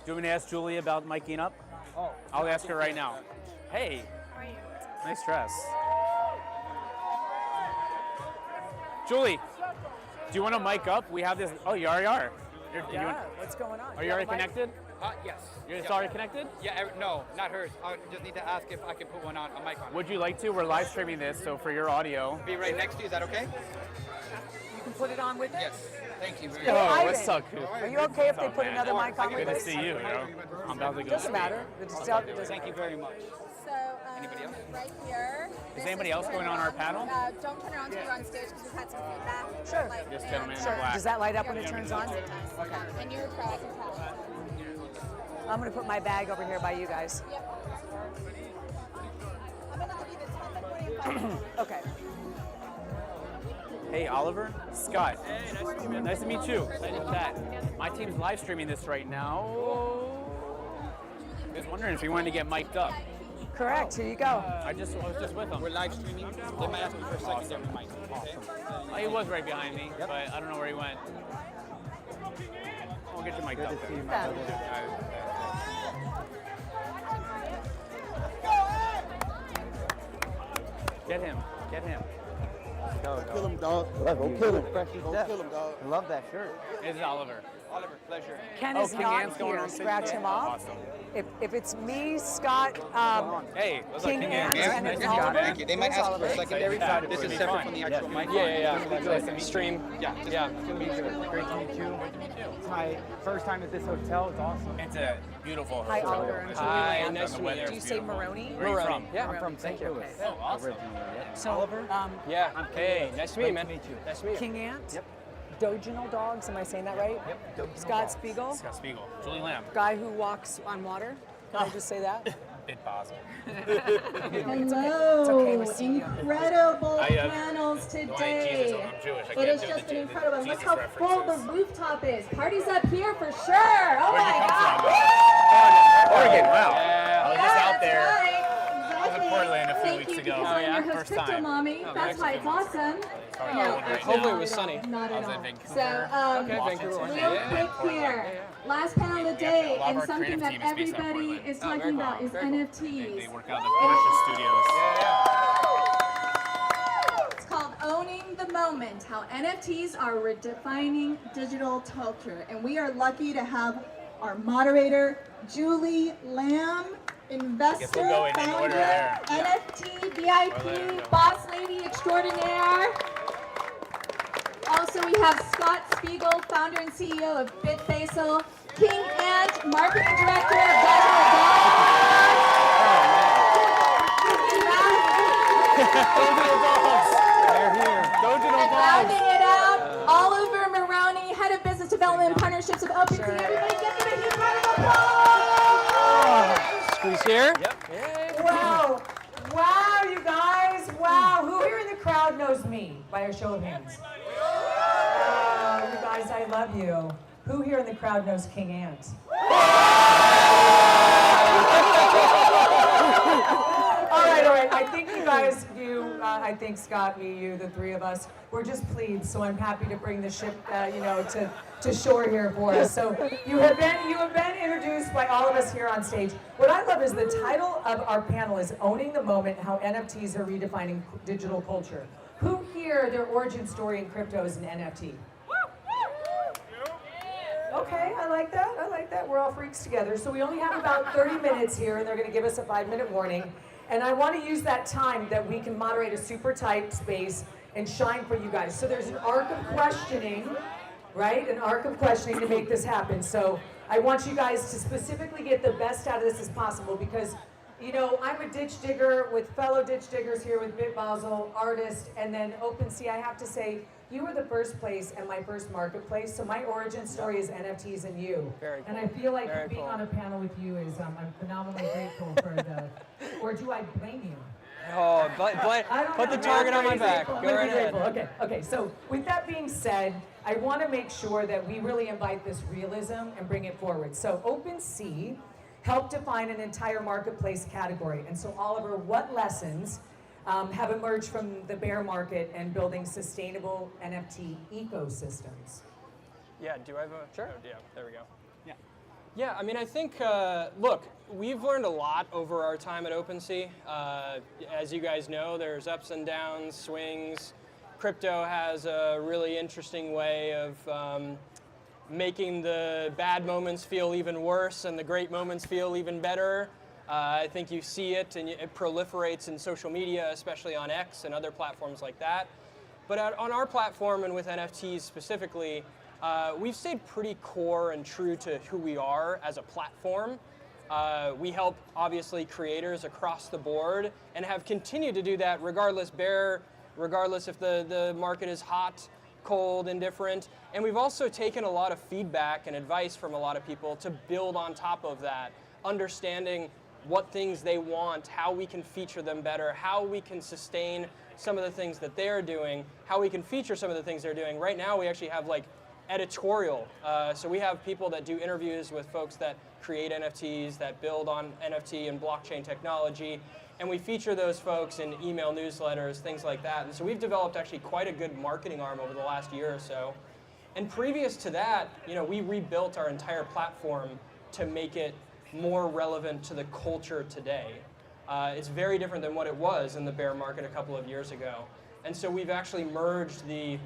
Do you want me to ask Julie about miking up? Oh, I'll ask her right now. Hey. How are you? Nice dress. Julie, do you want to mic up? We have this. Oh, you already are. What's going on? Are you already connected? Yes. You're already connected? Yeah, no, not hers. I just need to ask if I can put one on, a mic on. Would you like to? We're live streaming this, so for your audio. Be right next to you, is that okay? You can put it on with it? Yes. Thank you very Oh, much. what's up? Are you okay if they put another mic on with Good to this? see you. I'm about to go. Doesn't matter. Thank you very much. So, Anybody else? right here. Is anybody else going on our panel? Don't turn it on until you're on stage because we've had some feedback. Sure. Like, This gentleman in Sure. black. Does that light up when it turns on? Okay. And you're pro, I can tell. I'm going to put my bag over here by you guys. Yep. I'm going to give you the 10 minute Okay. Hey, Oliver. Scott. Hey, nice to meet you. Nice to chat. My team's live streaming this right now. I was wondering if you wanted to get mic'd up. Correct. Here you go. I was just with him. We're live streaming. They might ask me for a secondary mic. Okay? He was right behind me, but I don't know where he went. We'll get you mic'd up. Get him. Get him. Kill him, dog. Go kill him. Go kill him, dog. I love that shirt. This is Oliver. Oliver, pleasure. Ken Oh, is King not Ann's going here. on stage Scratch today? him off. Awesome. If it's me, Scott, Hey, what's up, King King Ann's Ann? and it's Nice to meet you, Oliver. man. Thank you. They might ask for a secondary. Yeah, This is pretty separate fun. from the actual mic. Nice to meet stream. Yeah. Yeah. Great to meet you. It's my first time at this hotel. It's awesome. It's a beautiful Hi, hotel. Oliver. I'm Hi, Julie. nice to meet you. Do you say Maroney? Where are you from? Yeah, I'm from St. Louis. Oh, awesome. So, Oliver? um, Yeah. Hey, nice to meet you, man. King Nice to meet you. King Ant? Yep. Doginal Dogs, am I saying that right? Yep. Scott Spiegel, Scott Spiegel. Julie Lamb. guy who walks on water. Can I just say that? Bit Basel. Hello, It's okay, we're seeing you. incredible I, panels Jesus, today. I'm Jewish. I It can't has do just the been incredible. And look Jesus how full the references. rooftop is. Party's up here for sure. Oh Where'd my you come God. from? Oregon, wow. Yeah. I was just out That's there. right. I was in Exactly. Portland a few Thank weeks you, ago. because Oh, I'm yeah? your host, First Crypto time. Mommy. Oh, That's why it's awesome. Sorry, No, cold right Hopefully now. it was sunny. Not I at was in all. Vancouver. So, Okay, Washington, Vancouver. real yeah, quick here, last panel of the day, A lot of and our something creative that team is based out of everybody Portland. is Oh, very talking cool. about is Very cool. NFTs. They work out of the Porsche studios. It's called Owning the Moment, how NFTs are redefining digital culture. And we are lucky to have our moderator, Julie Lamb, investor, go in order founder, there. NFT, VIP, boss lady extraordinaire. Also, we have Scott Spiegel, founder and CEO of BitFacial, King Ant, marketing director of Digital They're here. And rounding it out, Oliver Maroney, head of business development and partnerships of OpenSea. Everybody give him a huge round of applause! Squeeze here. Wow. Wow, you guys. Wow. Who here in the crowd knows me? By a show of hands. Wow, you guys, I love you. Who here in the crowd knows King Ant? All right. I think you guys, I think Scott, me, you, the three of us, we're just plebes, so I'm happy to bring the ship, to shore here for us. So you have been introduced by all of us here on stage. What I love is the title of our panel is Owning the Moment, How NFTs Are Redefining Digital Culture. Who here, their origin story in crypto is an NFT? Okay, I like that. We're all freaks together. So we only have about 30 minutes here, and they're going to give us a 5-minute warning. And I want to use that time that we can moderate a super tight space and shine for you guys. So there's an arc of questioning, right? An arc of questioning to make this happen. So I want you guys to specifically get the best out of this as possible because, you know, I'm a ditch digger with fellow ditch diggers here with Bit Basel, artist, and then OpenSea. I have to say, you were the first place and my first marketplace, so my origin story is NFTs and you. Very And cool. I feel like Very being cool. on a panel with you is, I'm phenomenally grateful for the, or do I blame you? Oh, I don't put know, the target on my I'm back. grateful, Go I'm right ahead. grateful. Okay, so with that being said, I want to make sure that we really invite this realism and bring it forward. So OpenSea helped define an entire marketplace category. And so Oliver, what lessons have emerged from the bear market and building sustainable NFT ecosystems? Yeah, do I have a... Sure. Oh, yeah, there we go. Yeah. Yeah, I mean, I think, look, we've learned a lot over our time at OpenSea. As you guys know, there's ups and downs, swings. Crypto has a really interesting way of making the bad moments feel even worse and the great moments feel even better. I think you see it and it proliferates in social media, especially on X and other platforms like that. But on our platform and with NFTs specifically, we've stayed pretty core and true to who we are as a platform. We help, obviously, creators across the board and have continued to do that regardless if the market is hot, cold, indifferent. And we've also taken a lot of feedback and advice from a lot of people to build on top of that, understanding what things they want, how we can feature them better, how we can sustain some of the things that they're doing, how we can feature some of the things they're doing. Right now, we actually have like editorial. So we have people that do interviews with folks that create NFTs, that build on NFT and blockchain technology, and we feature those folks in email newsletters, things like that. And so we've developed actually quite a good marketing arm over the last year or so. And previous to that, we rebuilt our entire platform to make it more relevant to the culture today. It's very different than what it was in the bear market a couple of years ago. And so we've actually merged the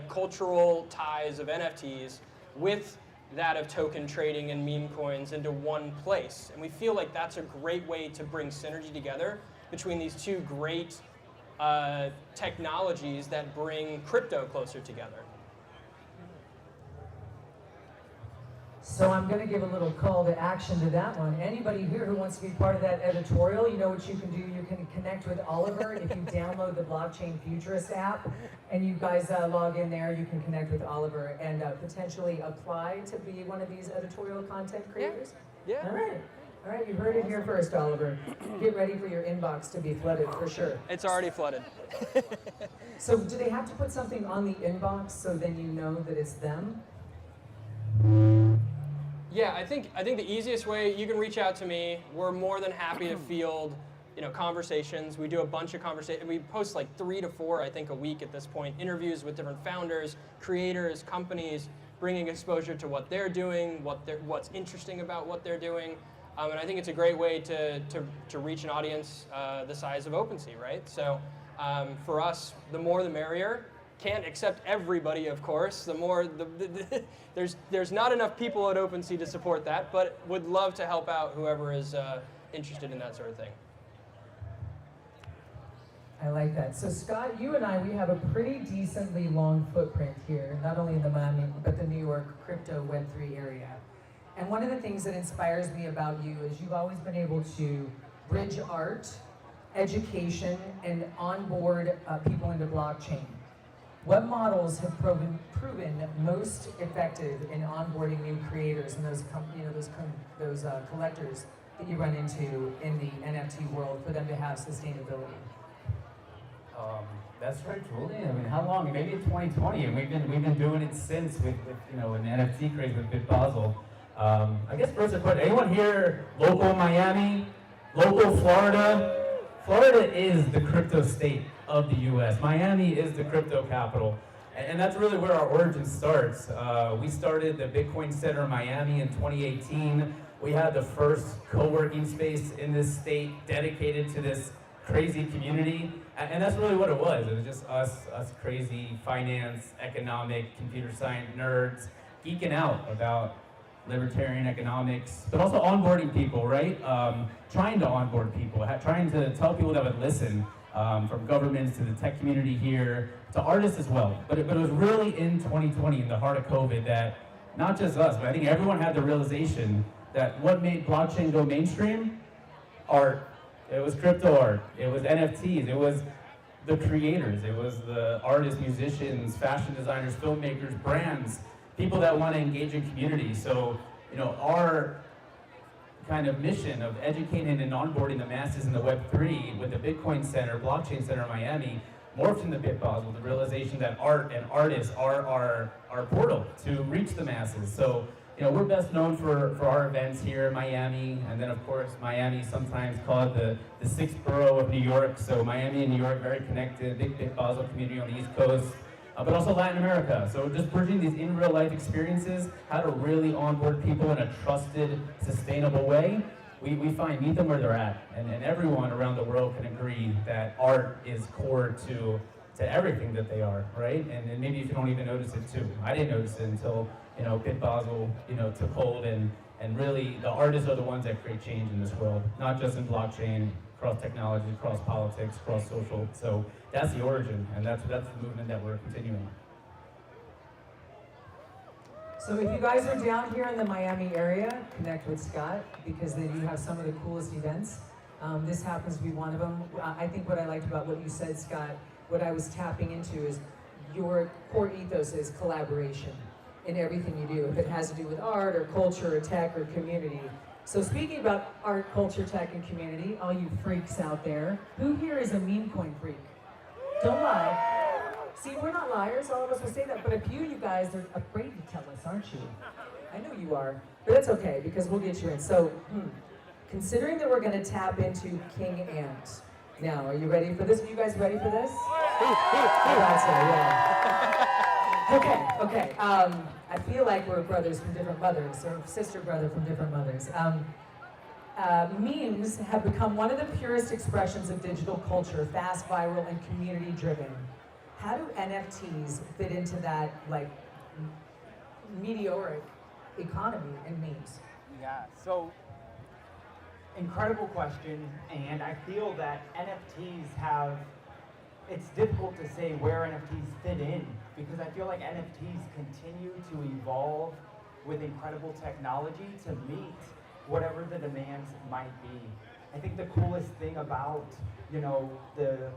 cultural ties of NFTs with that of token trading and meme coins into one place. And we feel like that's a great way to bring synergy together between these two great technologies that bring crypto closer together. So I'm going to give a little call to action to that one. Anybody here who wants to be part of that editorial, you know what you can do. You can connect with Oliver if you download the Blockchain Futurist app, and you guys log in there. You can connect with Oliver and potentially apply to be one of these editorial content creators. Yeah. All right. You heard it here first, Oliver. Get ready for your inbox to be flooded for sure. It's already flooded. So do they have to put something on the inbox so then you know that it's them? Yeah, I think the easiest way, you can reach out to me. We're more than happy to field, conversations. We do a bunch of conversations. We post like 3 to 4, I think, a week at this point. Interviews with different founders, creators, companies, bringing exposure to what they're doing, what's interesting about what they're doing. And I think it's a great way to reach an audience the size of OpenSea, right? So for us, the more the merrier. Can't accept everybody, of course. The more there's not enough people at OpenSea to support that, but would love to help out whoever is interested in that sort of thing. I like that. So Scott, you and I, we have a pretty decently long footprint here, not only in the Miami, but the New York crypto Web3 area. And one of the things that inspires me about you is you've always been able to bridge art, education, and onboard people into blockchain. What models have proven most effective in onboarding new creators and those collectors that you run into in the NFT world for them to have sustainability? That's right, Julie. I mean, how long? Maybe in 2020, and we've been doing it since with an NFT craze with Bit Basel. I guess first to put, anyone here local Miami, local Florida? Florida is the crypto state of the U.S. Miami is the crypto capital. And that's really where our origin starts. We started the Bitcoin Center in Miami in 2018. We had the first co-working space in this state dedicated to this crazy community. And that's really what it was. It was just us crazy finance, economic, computer science nerds geeking out about libertarian economics, but also onboarding people, right? Trying to onboard people, trying to tell people that would listen, from governments to the tech community here, to artists as well. But it was really in 2020, in the heart of COVID, that not just us, but I think everyone had the realization that what made blockchain go mainstream? Art. It was crypto art. It was NFTs. It was the creators. It was the artists, musicians, fashion designers, filmmakers, brands, people that want to engage in community. So, our kind of mission of educating and onboarding the masses in the Web3 with the Bitcoin Center, Blockchain Center in Miami, morphed into BitBosel, the realization that art and artists are our portal to reach the masses. So, we're best known for our events here in Miami, and then of course, Miami sometimes called the sixth borough of New York. So Miami and New York, very connected, big BitBosel community on the East Coast, but also Latin America. So just bridging these in real life experiences, how to really onboard people in a trusted, sustainable way. We find, meet them where they're at, and everyone around the world can agree that art is core to everything that they are, right? And maybe if you don't even notice it too. I didn't notice it until, BitBosel, took hold, and really the artists are the ones that create change in this world, not just in blockchain, across technology, across politics, across social. So that's the origin, and that's the movement that we're continuing. So if you guys are down here in the Miami area, connect with Scott, because they do have some of the coolest events. This happens to be one of them. I think what I liked about what you said, Scott, what I was tapping into is your core ethos is collaboration in everything you do, if it has to do with art or culture or tech or community. So speaking about art, culture, tech, and community, all you freaks out there, who here is a meme coin freak? Don't lie. See, we're not liars, all of us will say that, but a few of you guys are afraid to tell us, aren't you? I know you are, but it's okay, because we'll get you in. So, considering that we're gonna tap into King Ant, now, are you ready for this? Are you guys ready for this? I thought so, yeah. Okay. I feel like we're brothers from different mothers, or sister brother from different mothers. Memes have become one of the purest expressions of digital culture, fast, viral, and community-driven. How do NFTs fit into that, like, meteoric economy and memes? Yeah, so incredible question, and I feel that NFTs have, it's difficult to say where NFTs fit in, because I feel like NFTs continue to evolve with incredible technology to meet whatever the demands might be. I think the coolest thing about, the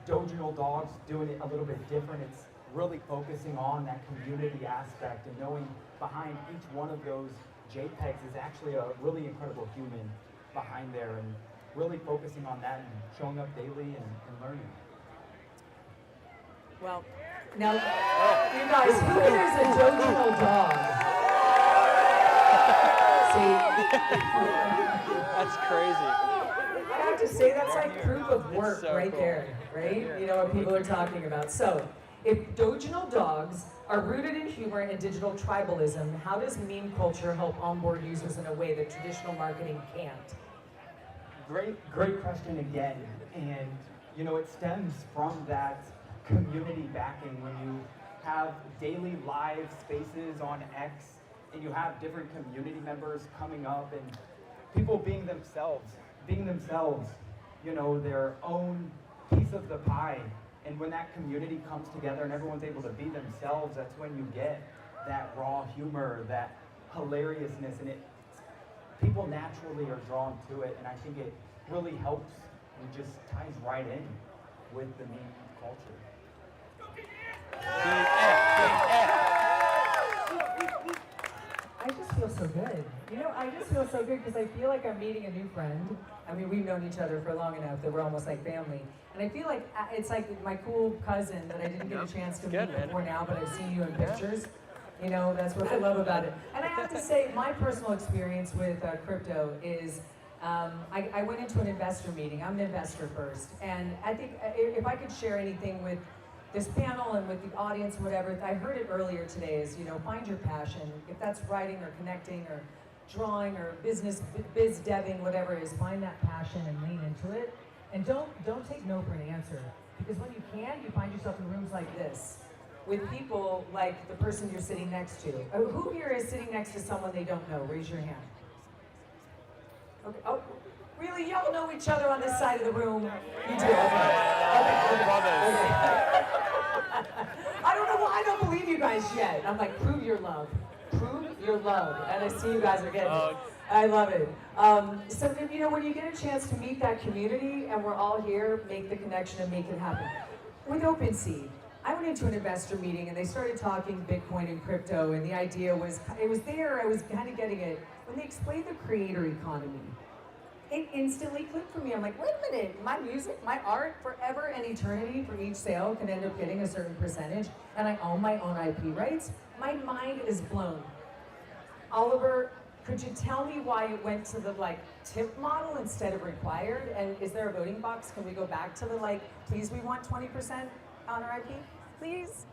Doginal Dogs doing it a little bit different, it's really focusing on that community aspect and knowing behind each one of those JPEGs is actually a really incredible human behind there, and really focusing on that and showing up daily and learning. Well, now, you guys, who here is a Doginal dog? See? That's crazy. I have to say, that's like proof of work so right cool. there, right? You know what people are talking about. So, if Doginal dogs are rooted in humor and digital tribalism, how does meme culture help onboard users in a way that traditional marketing can't? Great question again. And, it stems from that community backing when you have daily live spaces on X and you have different community members coming up and people being themselves, their own piece of the pie. And when that community comes together and everyone's able to be themselves, that's when you get that raw humor, that hilariousness, and people naturally are drawn to it, and I think it really helps and just ties right in with the meme culture. I just feel so good. I just feel so good because I feel like I'm meeting a new friend. I mean, we've known each other for long enough that we're almost like family. And I feel like it's like my cool cousin that I didn't get a chance to meet before now, but I've seen you in pictures. That's what I love about it. And I have to say, my personal experience with crypto is I went into an investor meeting. I'm an investor first. And I think if I could share anything with this panel and with the audience, whatever, I heard it earlier today is, find your passion. If that's writing or connecting or drawing or biz deving, whatever it is, find that passion and lean into it. And don't take no for an answer. Because when you can, you find yourself in rooms like this with people like the person you're sitting next to. Who here is sitting next to someone they don't know? Raise your hand. Okay. Oh, really? Y'all know each other on this side of the room? You do? Okay. I don't know why I don't believe you guys yet. I'm like, prove your love. prove your love, and I see you guys are getting it. I love it. So, you know, when you get a chance to meet that community, and we're all here, make the connection and make it happen. With OpenSea, I went into an investor meeting and they started talking Bitcoin and crypto, and the idea was, it was there, I was kind of getting it. When they explained the creator economy, it instantly clicked for me. I'm like, wait a minute, my music, my art, forever and eternity for each sale can end up getting a certain percentage, and I own my own IP rights. My mind is blown. Oliver, could you tell me why it went to the tip model instead of required? And is there a voting box? Can we go back to the please we want 20% on our IP, please?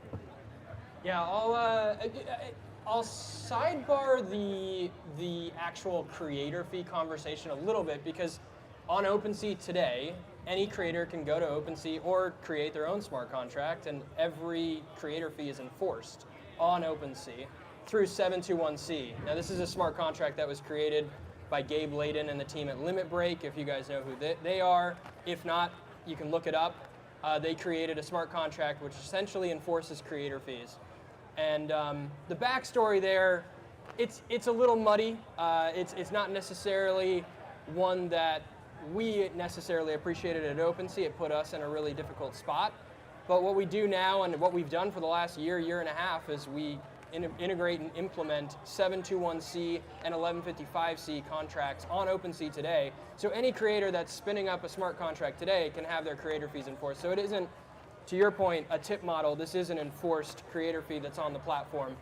Yeah, I'll sidebar the actual creator fee conversation a little bit, because on OpenSea today, any creator can go to OpenSea or create their own smart contract, and every creator fee is enforced on OpenSea through 721C. Now, this is a smart contract that was created by Gabe Layden and the team at Limit Break, if you guys know who they are. If not, you can look it up. They created a smart contract which essentially enforces creator fees. And the backstory there, it's a little muddy. It's not necessarily one that we necessarily appreciated at OpenSea. It put us in a really difficult spot. But what we do now, and what we've done for the last year and a half, is we integrate and implement 721C and 1155C contracts on OpenSea today. So any creator that's spinning up a smart contract today can have their creator fees enforced. So it isn't, to your point, a tip model. This is an enforced creator fee that's on the platform.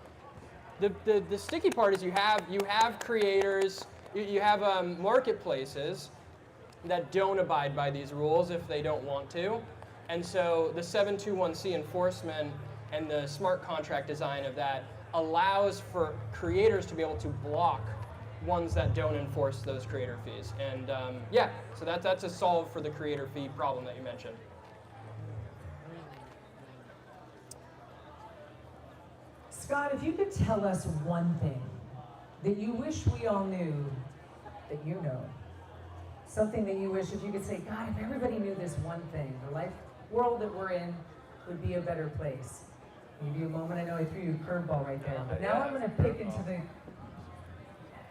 The sticky part is you have creators, you have marketplaces that don't abide by these rules if they don't want to. And so the 721C enforcement and the smart contract design of that allows for creators to be able to block ones that don't enforce those creator fees. And yeah, so that's a solve for the creator fee problem that you mentioned. Scott, if you could tell us one thing that you wish we all knew that you know, something that you wish, if you could say, God, if everybody knew this one thing, the world that we're in would be a better place. Maybe a moment, I know I threw you a curveball right there, but now I'm going to pick into the,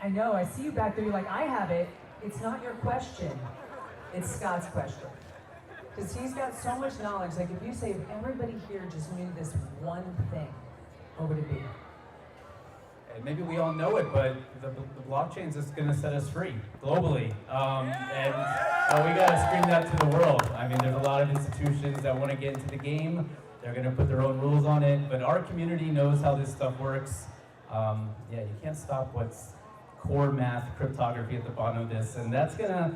I know, I see you back there, you're like, I have it. It's not your question, it's Scott's question. Because he's got so much knowledge, like if you say, if everybody here just knew this one thing, what would it be? And maybe we all know it, but the blockchain is just going to set us free globally. And we got to scream that to the world. I mean, there's a lot of institutions that want to get into the game. They're going to put their own rules on it, but our community knows how this stuff works. Yeah, you can't stop what's core math, cryptography at the bottom of this, and it's gonna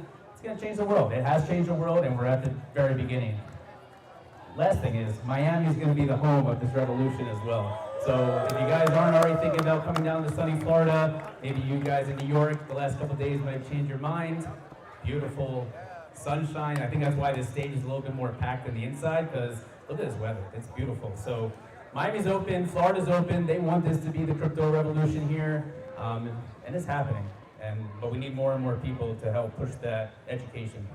change the world. It has changed the world, and we're at the very beginning. Last thing is, Miami is going to be the home of this revolution as well. So if you guys aren't already thinking about coming down to sunny Florida, maybe you guys in New York the last couple of days might have changed your mind. Beautiful sunshine. I think that's why this stage is a little bit more packed than the inside, because look at this weather. It's beautiful. So Miami's open, Florida's open. They want this to be the crypto revolution here, and it's happening. But we need more and more people to help push that education.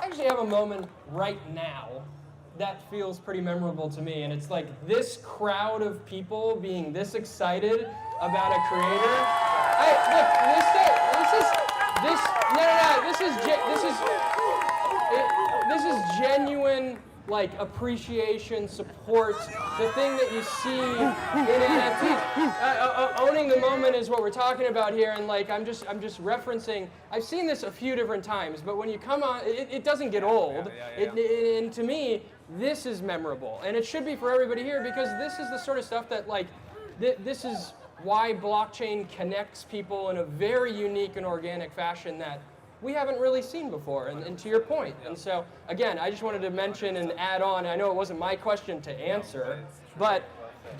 I actually have a moment right now that feels pretty memorable to me, and it's like this crowd of people being this excited about a creator. This is genuine, like, appreciation, support, the thing that you see in NFTs. Owning the moment is what we're talking about here, and like I'm just referencing. I've seen this a few different times, but when you come on, it doesn't get old. And to me, this is memorable, and it should be for everybody here, because this is the sort of stuff that, like, this is why blockchain connects people in a very unique and organic fashion that we haven't really seen before, and to your point. And so, again, I just wanted to mention and add on, I know it wasn't my question to answer, but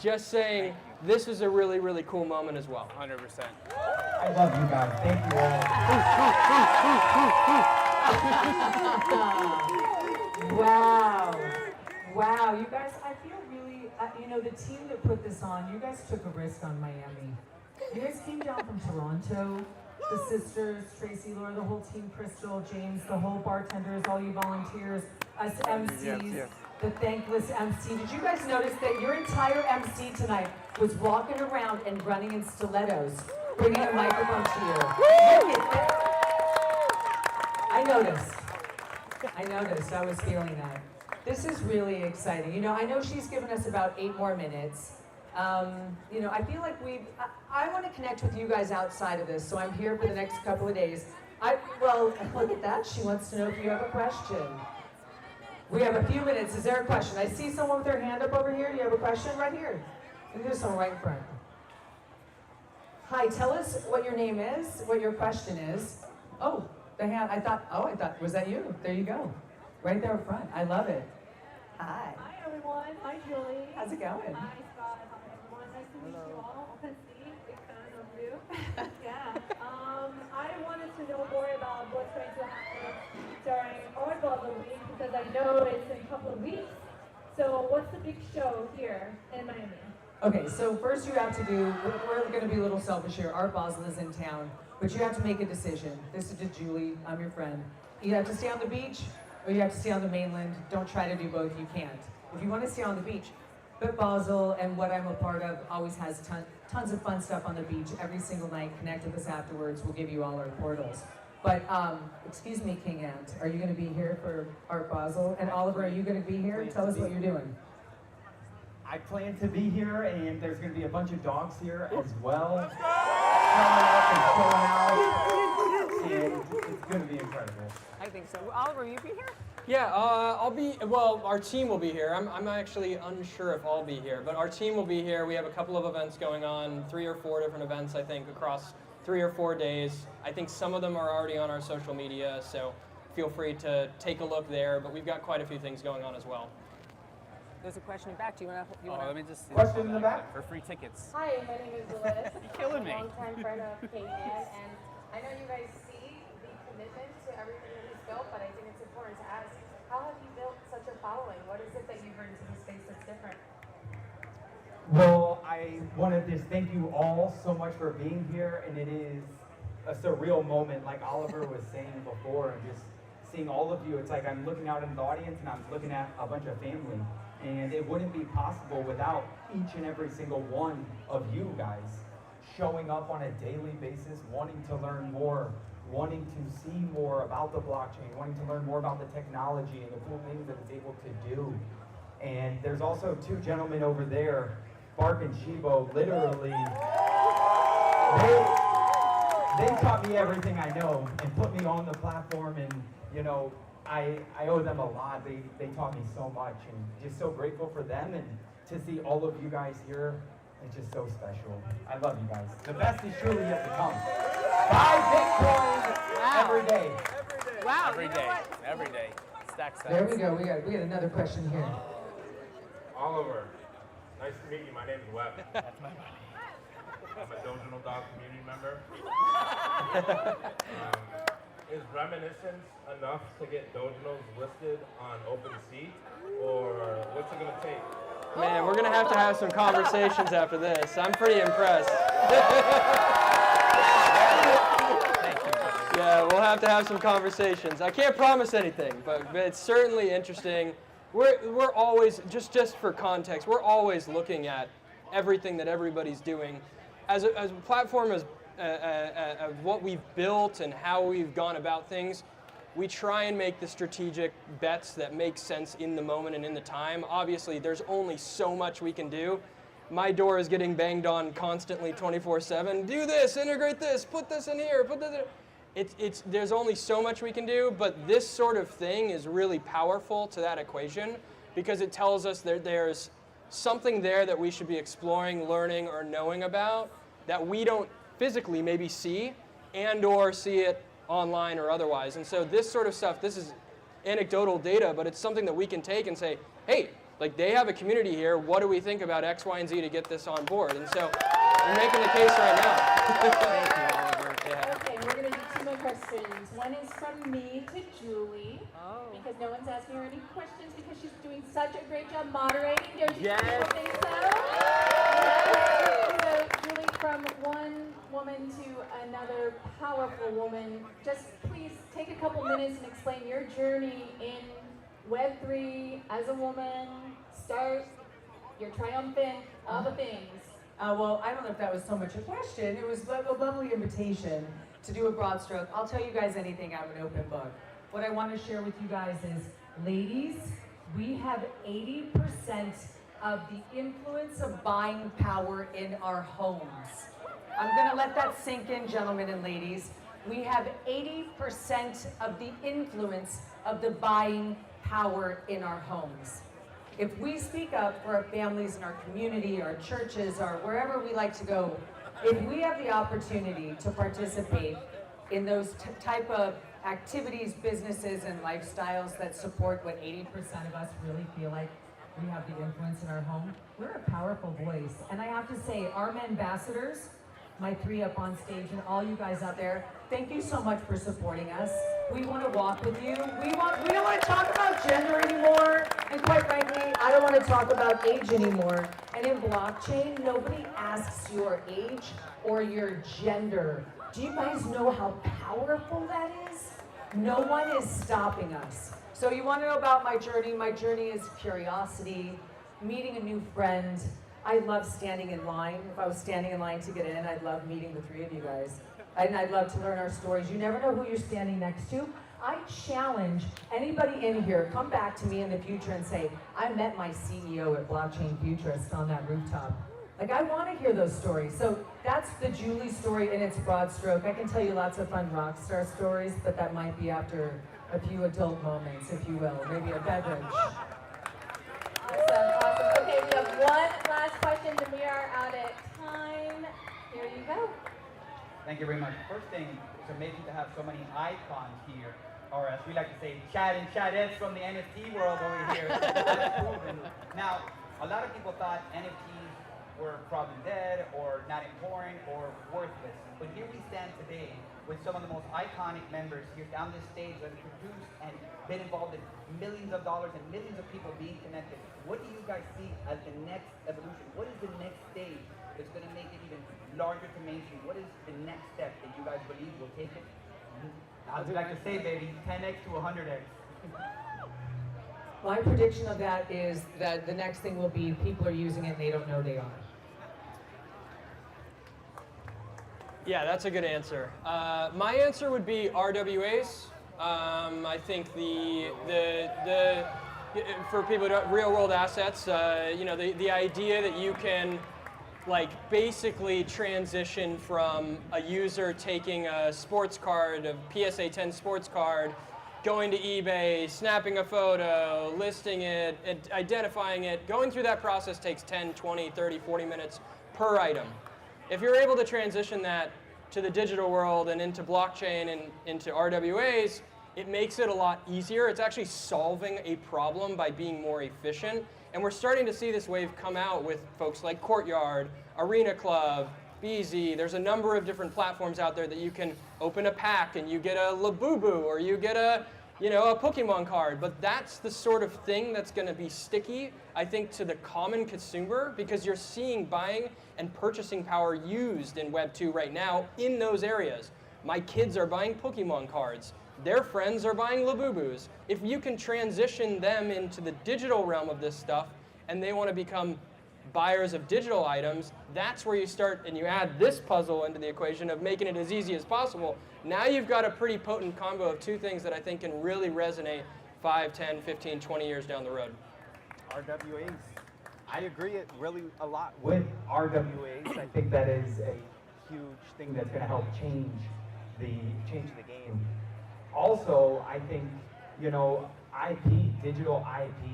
just saying this is a really, really cool moment as well. 100%. I love you guys. Thank you all. Wow. Wow, you guys, I feel really, you know, the team that put this on, you guys took a risk on Miami. You guys came down from Toronto, the sisters, Tracy, Laura, the whole team, Crystal, James, the whole bartenders, all you volunteers, us MCs. the thankless MC. Did you guys notice that your entire MC tonight was walking around and running in stilettos, bringing a microphone to you? Look at that. I noticed. I was feeling that. This is really exciting. You know, I know she's given us about 8 more minutes. You know, I feel like I want to connect with you guys outside of this, so I'm here for the next couple of days. Well, look at that. She wants to know if you have a question. We have a few minutes. Is there a question? I see someone with their hand up over here. Do you have a question? Right here. There's someone right in front. Hi, tell us what your name is, what your question is. Oh, the hand. I thought, was that you? There you go. Right there up front. I love it. Hi. Hi, everyone. Hi, Julie. How's it going? Hi, Scott. Hi, everyone. Nice to meet you all. Open Sea, big fan of you. Yeah. I wanted to know more about what's going to happen during Art Basel Week because I know it's in a couple of weeks. So what's the big show here in Miami? Okay, so first you have to do, we're going to be a little selfish here. Art Basel is in town, but you have to make a decision. This is to Julie. I'm your friend. You have to stay on the beach or you have to stay on the mainland. Don't try to do both. You can't. If you want to stay on the beach, but Basel and what I'm a part of always has tons of fun stuff on the beach every single night. Connect with us afterwards. We'll give you all our portals. But, excuse me, King Ant, are you going to be here for Art Basel? And Oliver, are you going to be here? Tell us what you're doing. I plan to be here, and there's going to be a bunch of dogs here as well. Coming up and showing out, and it's going to be incredible. I think so. Oliver, will you be here? Yeah, I'll be, well, our team will be here. I'm actually unsure if I'll be here, but our team will be here. We have a couple of events going on, 3 or 4 different events, I think, across 3 or 4 days. I think some of them are already on our social media, so feel free to take a look there, but we've got quite a few things going on as well. There's a question in back. Do you want to? Let me just Question in the back? For free tickets. Hi, my name is Liz. You're killing me. I'm a longtime friend of K-Man, and I know you guys see the commitment to everything that he's built, but I think it's important to ask, how have you built such a following? What is it that you bring to the space that's different? Well, I want to just thank you all so much for being here, and it is a surreal moment, like Oliver was saying before, and just seeing all of you. It's like I'm looking out in the audience, and I'm looking at a bunch of family, and it wouldn't be possible without each and every single one of you guys showing up on a daily basis, wanting to learn more, wanting to see more about the blockchain, wanting to learn more about the technology and the cool things that it's able to do. And there's also 2 gentlemen over there, Bark and Shibo, literally, they taught me everything I know and put me on the platform, and you know, I owe them a lot. They taught me so much, and just so grateful for them, and to see all of you guys here, it's just so special. I love you guys. The best is truly yet to come. Buy Bitcoin every day. Wow. Every day. Every day. Stack stacks. There we go. We got another question here. Oliver, nice to meet you. My name is Webb. That's my buddy. I'm a Dogeable Dog community member. Is reminiscence enough to get Dogeables listed on OpenSea, or what's it gonna take? Man, we're gonna have some conversations after this. I'm pretty impressed. Yeah, we'll have some conversations. I can't promise anything, but it's certainly interesting. We're always, just for context, we're always looking at everything that everybody's doing. As a platform of what we've built and how we've gone about things, we try and make the strategic bets that make sense in the moment and in the time. Obviously, there's only so much we can do. My door is getting banged on constantly 24/7. Do this, integrate this, put this in here, put this in. There's only so much we can do, but this sort of thing is really powerful to that equation because it tells us that there's something there that we should be exploring, learning, or knowing about that we don't physically maybe see and or see it online or otherwise. And so this sort of stuff, this is anecdotal data, but it's something that we can take and say, hey, like they have a community here, what do we think about X, Y, and Z to get this on board? And so we're making the case right now. Thank you, Oliver. Yeah. Okay, we're going to do 2 more questions. One is from me to Julie, because no one's asking her any questions because she's doing such a great job moderating. Don't you people think so? Yes. So, Julie, from one woman to another powerful woman, just please take a couple minutes and explain your journey in Web3 as a woman, start your triumphant other things. Well, I don't know if that was so much a question. It was a lovely invitation to do a broad stroke. I'll tell you guys anything out of an open book. What I want to share with you guys is, ladies, we have 80% of the influence of buying power in our homes. I'm going to let that sink in, gentlemen and ladies. We have 80% of the influence of the buying power in our homes. If we speak up for our families and our community, our churches, or wherever we like to go, if we have the opportunity to participate in those type of activities, businesses, and lifestyles that support what 80% of us really feel like we have the influence in our home, we're a powerful voice. And I have to say, our ambassadors, my three up on stage, and all you guys out there, thank you so much for supporting us. We want to walk with you. We don't want to talk about gender anymore, and quite frankly, I don't want to talk about age anymore. And in blockchain, nobody asks your age or your gender. Do you guys know how powerful that is? No one is stopping us. So you want to know about my journey? My journey is curiosity, meeting a new friend. I love standing in line. If I was standing in line to get in, I'd love meeting the three of you guys. And I'd love to learn our stories. You never know who you're standing next to. I challenge anybody in here, come back to me in the future and say, I met my CEO at Blockchain Futurist on that rooftop. Like, I want to hear those stories. So that's the Julie story in its broad stroke. I can tell you lots of fun rock star stories, but that might be after a few adult moments, if you will, maybe a beverage. Awesome. Okay, we have one last question, and we are out of time. Here you go. Thank you very much. First thing, it's amazing to have so many icons here, or as we like to say, Chad and Chadettes from the NFT world over here. That's proven. Now, a lot of people thought NFTs were probably dead, or not important, or worthless. But here we stand today with some of the most iconic members here down this stage that have produced and been involved in millions of dollars and millions of people being connected. What do you guys see as the next evolution? What is the next stage that's going to make it even larger to mainstream? What is the next step that you guys believe will take it? As we like to say, baby, 10x to 100x. My prediction of that is that the next thing will be people are using it and they don't know they are. Yeah, that's a good answer. My answer would be RWAs. I think for people who don't, real world assets, the idea that you can basically transition from a user taking a sports card, a PSA 10 sports card, going to eBay, snapping a photo, listing it, identifying it, going through that process takes 10, 20, 30, 40 minutes per item. If you're able to transition that to the digital world and into blockchain and into RWAs, it makes it a lot easier. It's actually solving a problem by being more efficient. And we're starting to see this wave come out with folks like Courtyard, Arena Club, BZ. There's a number of different platforms out there that you can open a pack and you get a Labubu or you get a Pokemon card. But that's the sort of thing that's going to be sticky, I think, to the common consumer, because you're seeing buying and purchasing power used in Web 2 right now in those areas. My kids are buying Pokemon cards. Their friends are buying Labubus. If you can transition them into the digital realm of this stuff and they want to become buyers of digital items, that's where you start and you add this puzzle into the equation of making it as easy as possible. Now you've got a pretty potent combo of two things that I think can really resonate 5, 10, 15, 20 years down the road. RWAs. I agree really a lot with RWAs. I think that is a huge thing that's going to help change the game. Also, I think, IP, digital IP,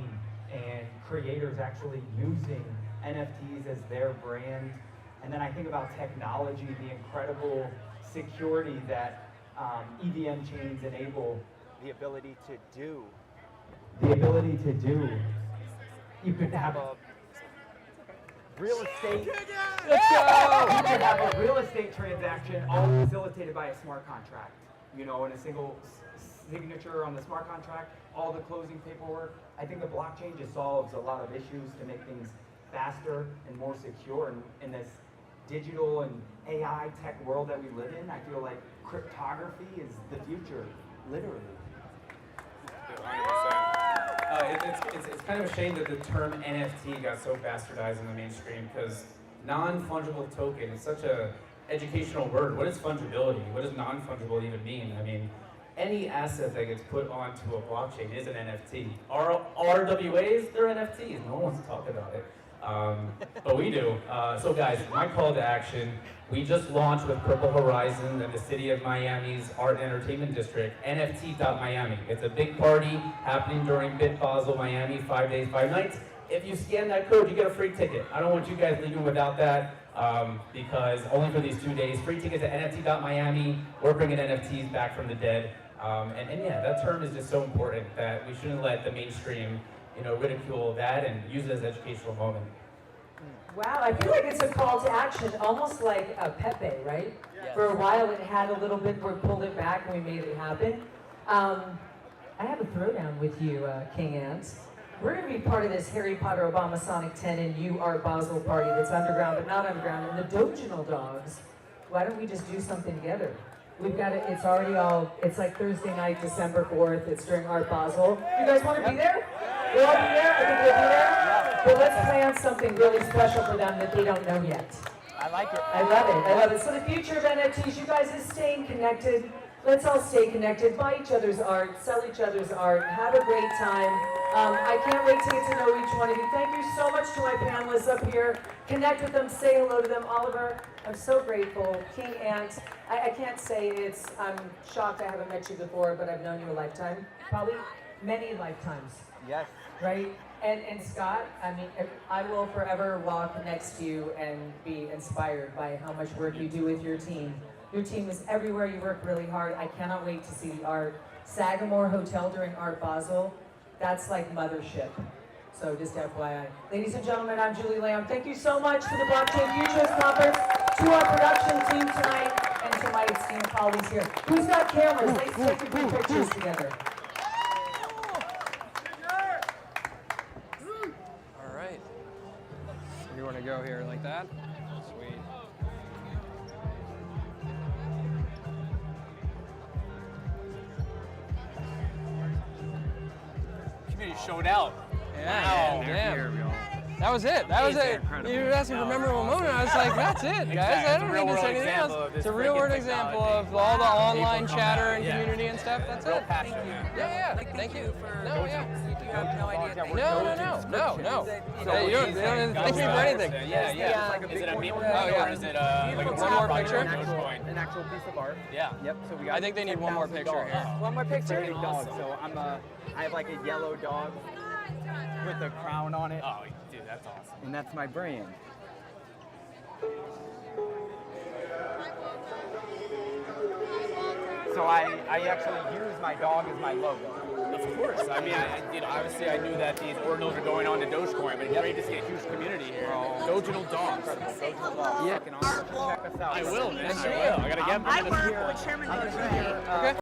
and creators actually using NFTs as their brand. And then I think about technology, the incredible security that EVM chains enable. The ability to do. You could have a real estate. Let's go! You could have a real estate transaction all facilitated by a smart contract. In a single signature on the smart contract, all the closing paperwork. I think the blockchain just solves a lot of issues to make things faster and more secure. And in this digital and AI tech world that we live in, I feel like cryptography is the future, literally. 100%. It's kind of a shame that the term NFT got so bastardized in the mainstream because non-fungible token is such a educational word. What is fungibility? What does non-fungible even mean? I mean, any asset that gets put onto a blockchain is an NFT. RWAs, they're NFTs. No one wants to talk about it. But we do. So guys, my call to action, we just launched with Purple Horizon and the City of Miami's Art and Entertainment District, NFT.Miami. It's a big party happening during Bit Basel Miami, 5 days, 5 nights. If you scan that code, you get a free ticket. I don't want you guys leaving without that because only for these 2 days, free tickets at NFT.Miami. We're bringing NFTs back from the dead. And yeah, that term is just so important that we shouldn't let the mainstream, ridicule that and use it as an educational moment. Wow, I feel like it's a call to action, almost like a Pepe, right? Yes. For a while it had a little bit, we pulled it back and we made it happen. I have a throwdown with you, King Ant. We're going to be part of this Harry Potter Obama Sonic 10 and You Art Basel party that's underground but not underground. And the Doginal Dogs, why don't we just do something together? We've got it, it's like Thursday night, December 4th, it's during Art Basel. You guys want to be there? We'll all be there? I think we'll be there? Well, let's plan something really special for them that they don't know yet. I like it. I love it, I love it. So the future of NFTs, you guys is staying connected. Let's all stay connected, buy each other's art, sell each other's art, have a great time. I can't wait to get to know each one of you. Thank you so much to my panelists up here. Connect with them, say hello to them. Oliver, I'm so grateful. King Ant, I can't say I'm shocked I haven't met you before, but I've known you a lifetime. Probably many lifetimes. Yes. Right? And Scott, I mean, I will forever walk next to you and be inspired by how much work you do with your team. Your team is everywhere, you work really hard. I cannot wait to see the art. Sagamore Hotel during Art Basel, that's like mothership. So just FYI. Ladies and gentlemen, I'm Julie Lamb. Thank you so much to the Blockchain Futurist Conference, to our production team tonight, and to my esteemed colleagues here. Who's got cameras? Let's take a few pictures together. All right. You want to go here like that? Sweet. Community showed out. Yeah, wow. Damn. That was it. That was it. You were asking for a memorable moment. I was like, that's it, guys. I don't need to say anything else. It's a real world example of all the online chatter and community and stuff. That's it. Thank you. Yeah. Thank you. No, yeah. You have no idea. No. You don't thank me for anything. Yeah. Is it a meme or is it like a one more picture? An actual piece of art. Yeah. Yep. So we got. I think they need one more picture here. One more picture. Dog. So I have like a yellow dog with a crown on it. Oh, dude, that's awesome. And that's my brand. So I actually use my dog as my logo. Of course. I mean, obviously I knew that these ordinals are going on to Dogecoin, but it's great to see a huge community here. Doginal Dogs. Yeah. Check us out. I will, man. I will. I gotta get I work with Chairman Doge. Okay.